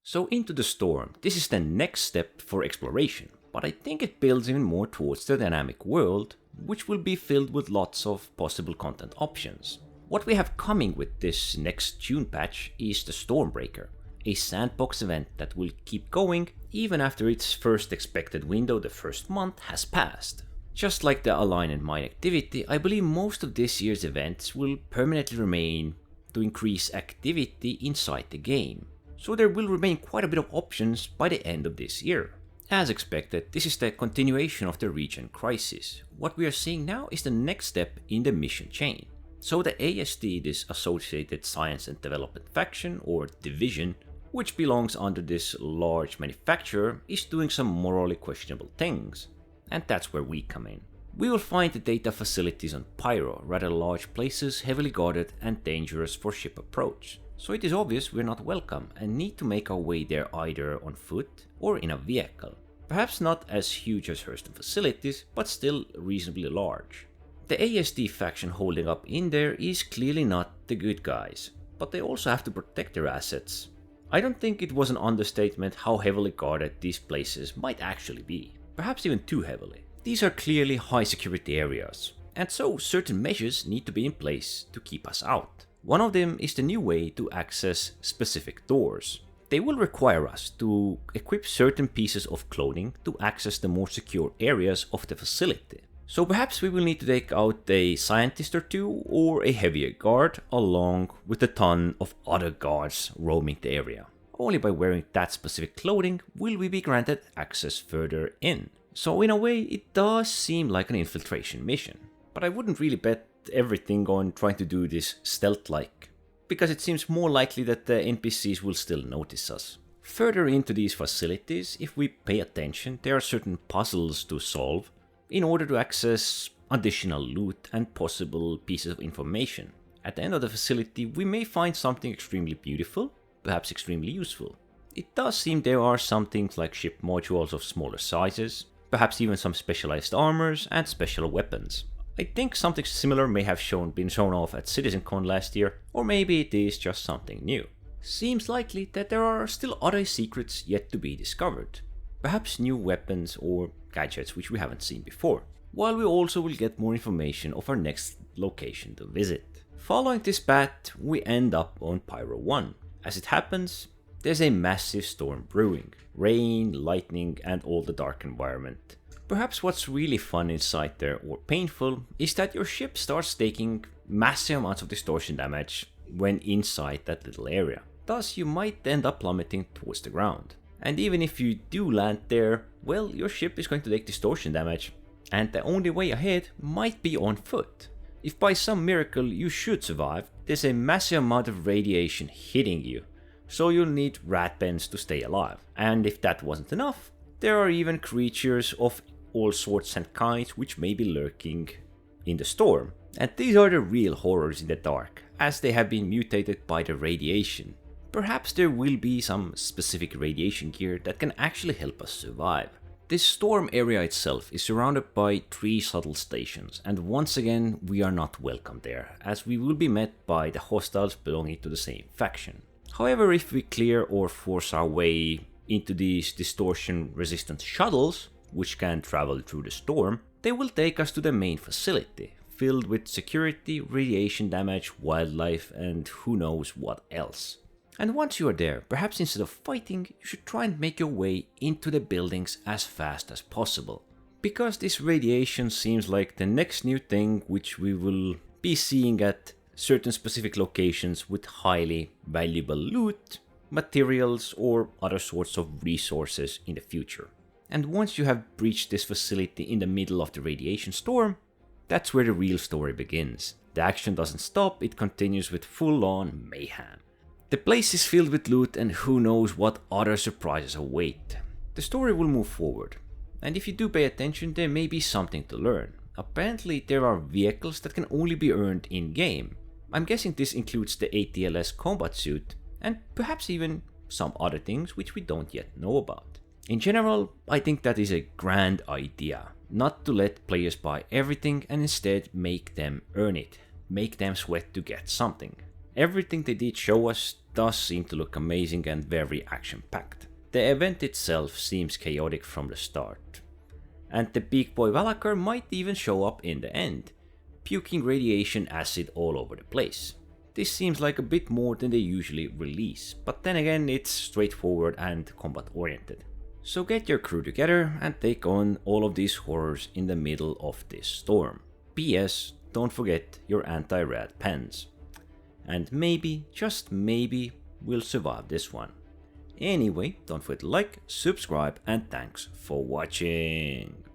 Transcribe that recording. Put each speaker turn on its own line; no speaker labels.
So into the storm, this is the next step for exploration, but I think it builds even more towards the dynamic world, which will be filled with lots of possible content options. What we have coming with this next June patch is the Stormbreaker, a sandbox event that will keep going even after its first expected window the first month has passed. Just like the Align and Mine activity, I believe most of this year's events will permanently remain to increase activity inside the game, so there will remain quite a bit of options by the end of this year. As expected, this is the continuation of the Regen crisis. What we are seeing now is the next step in the mission chain. So the ASD, this Associated Science and Development Faction or Division, which belongs under this large manufacturer, is doing some morally questionable things. And that's where we come in. We will find the data facilities on Pyro, rather large places, heavily guarded and dangerous for ship approach. So it is obvious we're not welcome and need to make our way there either on foot or in a vehicle. Perhaps not as huge as Hurston facilities, but still reasonably large. The ASD faction holding up in there is clearly not the good guys, but they also have to protect their assets. I don't think it was an understatement how heavily guarded these places might actually be. Perhaps even too heavily. These are clearly high security areas, and so certain measures need to be in place to keep us out. One of them is the new way to access specific doors. They will require us to equip certain pieces of clothing to access the more secure areas of the facility. So perhaps we will need to take out a scientist or two or a heavier guard along with a ton of other guards roaming the area. Only by wearing that specific clothing will we be granted access further in. So in a way it does seem like an infiltration mission, but I wouldn't really bet everything on trying to do this stealth-like, because it seems more likely that the NPCs will still notice us. Further into these facilities, if we pay attention, there are certain puzzles to solve in order to access additional loot and possible pieces of information. At the end of the facility, we may find something extremely beautiful, perhaps extremely useful. It does seem there are some things like ship modules of smaller sizes, perhaps even some specialized armors and special weapons. I think something similar may have been shown off at CitizenCon last year, or maybe it is just something new. Seems likely that there are still other secrets yet to be discovered. Perhaps new weapons or gadgets which we haven't seen before, while we also will get more information of our next location to visit. Following this path, we end up on Pyro 1. As it happens, there's a massive storm brewing. Rain, lightning, and all the dark environment. Perhaps what's really fun inside there, or painful, is that your ship starts taking massive amounts of distortion damage when inside that little area. Thus, you might end up plummeting towards the ground. And even if you do land there, well, your ship is going to take distortion damage, and the only way ahead might be on foot. If by some miracle you should survive, there's a massive amount of radiation hitting you, so you'll need rat pens to stay alive. And if that wasn't enough, there are even creatures of all sorts and kinds which may be lurking in the storm. And these are the real horrors in the dark, as they have been mutated by the radiation. Perhaps there will be some specific radiation gear that can actually help us survive. This storm area itself is surrounded by 3 shuttle stations, and once again we are not welcome there, as we will be met by the hostiles belonging to the same faction. However, if we clear or force our way into these distortion resistant shuttles, which can travel through the storm, they will take us to the main facility, filled with security, radiation damage, wildlife, and who knows what else. And once you are there, perhaps instead of fighting, you should try and make your way into the buildings as fast as possible. Because this radiation seems like the next new thing which we will be seeing at certain specific locations with highly valuable loot, materials, or other sorts of resources in the future. And once you have breached this facility in the middle of the radiation storm, that's where the real story begins. The action doesn't stop, it continues with full-on mayhem. The place is filled with loot and who knows what other surprises await. The story will move forward, and if you do pay attention, there may be something to learn. Apparently there are vehicles that can only be earned in-game. I'm guessing this includes the ATLS combat suit, and perhaps even some other things which we don't yet know about. In general, I think that is a grand idea, not to let players buy everything and instead make them earn it, make them sweat to get something. Everything they did show us does seem to look amazing and very action-packed. The event itself seems chaotic from the start. And the big boy Valakkar might even show up in the end, puking radiation acid all over the place. This seems like a bit more than they usually release, but then again it's straightforward and combat oriented. So get your crew together and take on all of these horrors in the middle of this storm. PS, don't forget your anti-rad pens. And maybe, just maybe, we'll survive this one. Anyway, don't forget to like, subscribe, and thanks for watching.